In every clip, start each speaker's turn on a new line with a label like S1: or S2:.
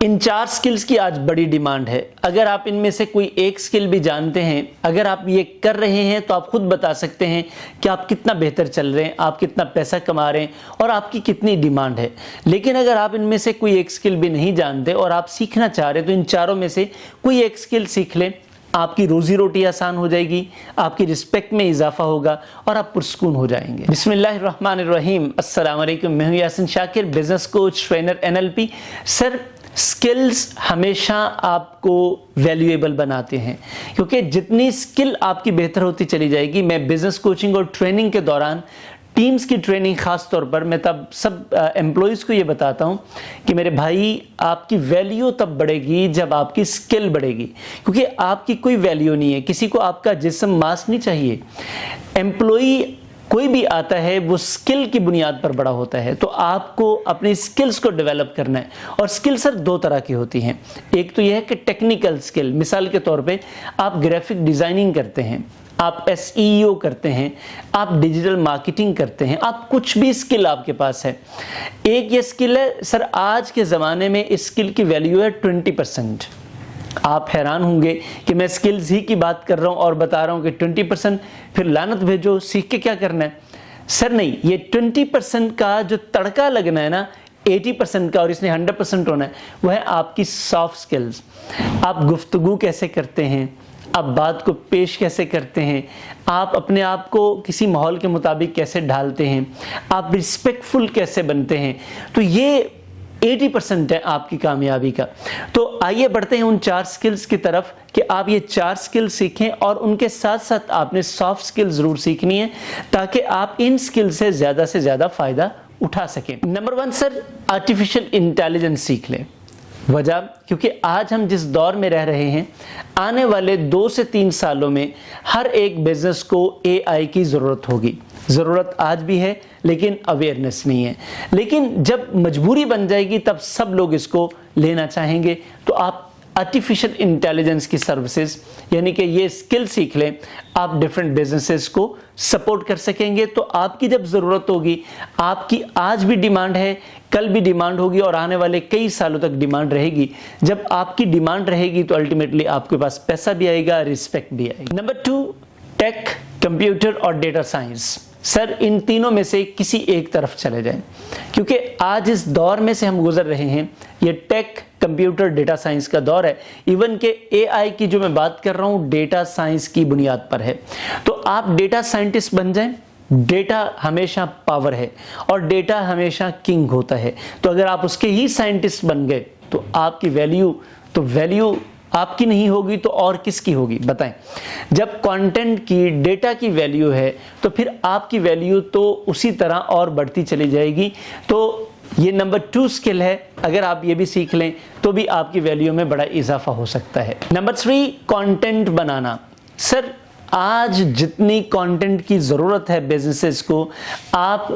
S1: ان 4 skills کی آج بڑی ڈیمانڈ ہے۔ اگر آپ ان میں سے کوئی ایک سکل بھی جانتے ہیں، اگر آپ یہ کر رہے ہیں تو آپ خود بتا سکتے ہیں کہ آپ کتنا بہتر چل رہے ہیں، آپ کتنا پیسہ کما رہے ہیں اور آپ کی کتنی ڈیمانڈ ہے۔ لیکن اگر آپ ان میں سے کوئی ایک سکل بھی نہیں جانتے اور آپ سیکھنا چاہ رہے ہیں تو ان چاروں میں سے کوئی ایک سکل سیکھ لیں، آپ کی روزی روٹی آسان ہو جائے گی، آپ کی رسپیکٹ میں اضافہ ہوگا اور آپ پرسکون ہو جائیں گے۔ بسم اللہ الرحمن الرحیم۔ السلام علیکم، میں ہوں یاسین شاکر، بزنس کوچ، ٹرینر، NLP۔ سر، سکلز ہمیشہ آپ کو ویلیویبل بناتے ہیں، کیونکہ جتنی سکل آپ کی بہتر ہوتی چلی جائے گی۔ میں بزنس کوچنگ اور ٹریننگ کے دوران ٹیمز کی ٹریننگ خاص طور پر میں تب سب امپلائیز کو یہ بتاتا ہوں کہ میرے بھائی، آپ کی ویلیو تب بڑھے گی جب آپ کی سکل بڑھے گی، کیونکہ آپ کی کوئی ویلیو نہیں ہے، کسی کو آپ کا جسم ماس نہیں چاہیے۔ امپلائی کوئی بھی آتا ہے وہ سکل کی بنیاد پر بڑا ہوتا ہے، تو آپ کو اپنی سکلز کو ڈیولپ کرنا ہے۔ اور سکل سر 2 طرح کی ہوتی ہیں۔ ایک تو یہ ہے کہ ٹیکنیکل سکل، مثال کے طور پہ آپ گرافک ڈیزائننگ کرتے ہیں، آپ SEO کرتے ہیں، آپ ڈیجیٹل مارکیٹنگ کرتے ہیں، آپ کچھ بھی سکل آپ کے پاس ہے۔ ایک یہ سکل ہے سر، آج کے زمانے میں اس سکل کی ویلیو ہے 20%۔ آپ حیران ہوں گے کہ میں سکلز ہی کی بات کر رہا ہوں اور بتا رہا ہوں کہ 20%، پھر لعنت بھیجو، سیکھ کے کیا کرنا ہے؟ سر نہیں، یہ 20% کا جو تڑکا لگنا ہے نا 80% کا، اور اس نے 100% ہونا ہے، وہ ہے آپ کی سافٹ سکلز۔ آپ گفتگو کیسے کرتے ہیں، آپ بات کو پیش کیسے کرتے ہیں، آپ اپنے آپ کو کسی ماحول کے مطابق کیسے ڈھالتے ہیں، آپ رسپیکٹفل کیسے بنتے ہیں، تو یہ 80% ہے آپ کی کامیابی کا۔ تو آئیے بڑھتے ہیں ان 4 سکلز کی طرف کہ آپ یہ 4 سکل سیکھیں، اور ان کے ساتھ ساتھ آپ نے سافٹ سکل ضرور سیکھنی ہے تاکہ آپ ان سکل سے زیادہ فائدہ اٹھا سکیں۔ نمبر 1 سر، آرٹیفیشل انٹیلیجنس سیکھ لیں۔ وجہ، کیونکہ آج ہم جس دور میں رہ رہے ہیں، آنے والے 2 سے 3 سالوں میں ہر ایک بزنس کو AI کی ضرورت ہوگی۔ ضرورت آج بھی ہے لیکن اویئرنس نہیں ہے، لیکن جب مجبوری بن جائے گی تب سب لوگ اس کو لینا چاہیں گے۔ تو آپ آرٹیفیشل انٹیلیجنس کی سروسز یعنی کہ یہ سکل سیکھ لیں، آپ ڈیفرنٹ بزنسز کو سپورٹ کر سکیں گے۔ تو آپ کی جب ضرورت ہوگی، آپ کی آج بھی ڈیمانڈ ہے، کل بھی ڈیمانڈ ہوگی اور آنے والے کئی سالوں تک ڈیمانڈ رہے گی۔ جب آپ کی ڈیمانڈ رہے گی تو الٹیمیٹلی آپ کے پاس پیسہ بھی آئے گا، رسپیکٹ بھی آئے گی۔ نمبر 2، ٹیک، کمپیوٹر اور ڈیٹا سائنس۔ سر، ان تینوں میں سے کسی ایک طرف چلے جائیں، کیونکہ آج اس دور میں سے ہم گزر رہے ہیں، یہ ٹیک، کمپیوٹر، ڈیٹا سائنس کا دور ہے۔ ایون کہ AI کی جو میں بات کر رہا ہوں ڈیٹا سائنس کی بنیاد پر ہے۔ تو آپ ڈیٹا سائنٹسٹ بن جائیں۔ ڈیٹا ہمیشہ پاور ہے اور ڈیٹا ہمیشہ کنگ ہوتا ہے۔ تو اگر آپ اس کے ہی سائنٹسٹ بن گئے تو آپ کی ویلیو آپ کی نہیں ہوگی تو اور کس کی ہوگی بتائیں؟ جب کانٹینٹ کی، ڈیٹا کی ویلیو ہے تو پھر آپ کی ویلیو تو اسی طرح اور بڑھتی چلی جائے گی۔ تو یہ نمبر 2 سکل ہے، اگر آپ یہ بھی سیکھ لیں تو بھی آپ کی ویلیو میں بڑا اضافہ ہو سکتا ہے۔ نمبر 3، کانٹینٹ بنانا۔ سر، آج جتنی کانٹینٹ کی ضرورت ہے بزنسز کو، آپ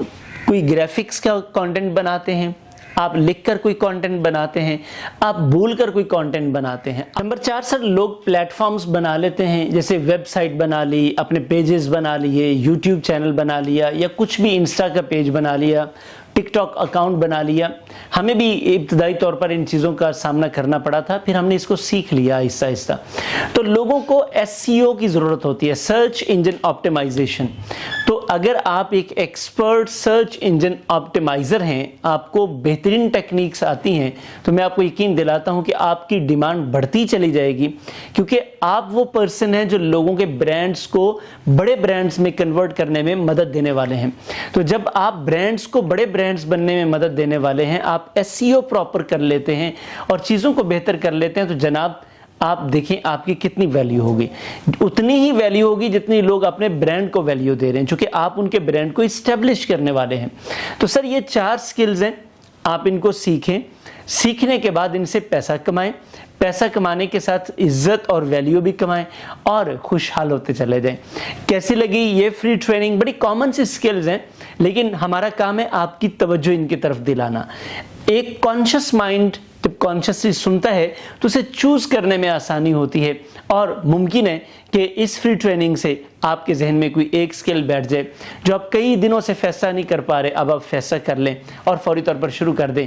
S1: کوئی گرافکس کا کانٹینٹ بناتے ہیں، آپ لکھ کر کوئی کانٹینٹ بناتے ہیں، آپ بول کر کوئی کانٹینٹ بناتے ہیں۔ نمبر 4 سر، لوگ پلیٹ فارمز بنا لیتے ہیں، جیسے ویب سائٹ بنا لی، اپنے پیجز بنا لیے، YouTube چینل بنا لیا، یا کچھ بھی انسٹا کا پیج بنا لیا، ٹک ٹاک اکاؤنٹ بنا لیا۔ ہمیں بھی ابتدائی طور پر ان چیزوں کا سامنا کرنا پڑا تھا، پھر ہم نے اس کو سیکھ لیا آہستہ آہستہ۔ تو لوگوں کو SEO کی ضرورت ہوتی ہے، سرچ انجن آپٹیمائزیشن۔ تو اگر آپ ایک ایکسپرٹ سرچ انجن آپٹیمائزر ہیں، آپ کو بہترین ٹیکنیکس آتی ہیں، تو میں آپ کو یقین دلاتا ہوں کہ آپ کی ڈیمانڈ بڑھتی چلی جائے گی، کیونکہ آپ وہ پرسن ہیں جو لوگوں کے برانڈز کو بڑے برانڈز میں کنورٹ کرنے میں مدد دینے والے ہیں۔ تو جب آپ برانڈز کو بڑے برانڈز بننے میں مدد دینے والے ہیں، آپ SEO پراپر کر لیتے ہیں اور چیزوں کو بہتر کر لیتے ہیں، تو جناب آپ دیکھیں آپ کی کتنی ویلیو ہوگی۔ اتنی ہی ویلیو ہوگی جتنی لوگ اپنے برانڈ کو ویلیو دے رہے ہیں، چونکہ آپ ان کے برانڈ کو اسٹیبلش کرنے والے ہیں۔ تو سر، یہ 4 سکلز ہیں، آپ ان کو سیکھیں، سیکھنے کے بعد ان سے پیسہ کمائیں، پیسہ کمانے کے ساتھ عزت اور ویلیو بھی کمائیں اور خوشحال ہوتے چلے جائیں۔ کیسی لگی یہ فری ٹریننگ؟ بڑی کامن سی سکلز ہیں، لیکن ہمارا کام ہے آپ کی توجہ ان کی طرف دلانا۔ ایک کانشس مائنڈ جب کانشسلی سنتا ہے تو اسے چوز کرنے میں آسانی ہوتی ہے، اور ممکن ہے کہ اس فری ٹریننگ سے آپ کے ذہن میں کوئی ایک سکل بیٹھ جائے جو آپ کئی دنوں سے فیصلہ نہیں کر پا رہے، اب آپ فیصلہ کر لیں اور فوری طور پر شروع کر دیں،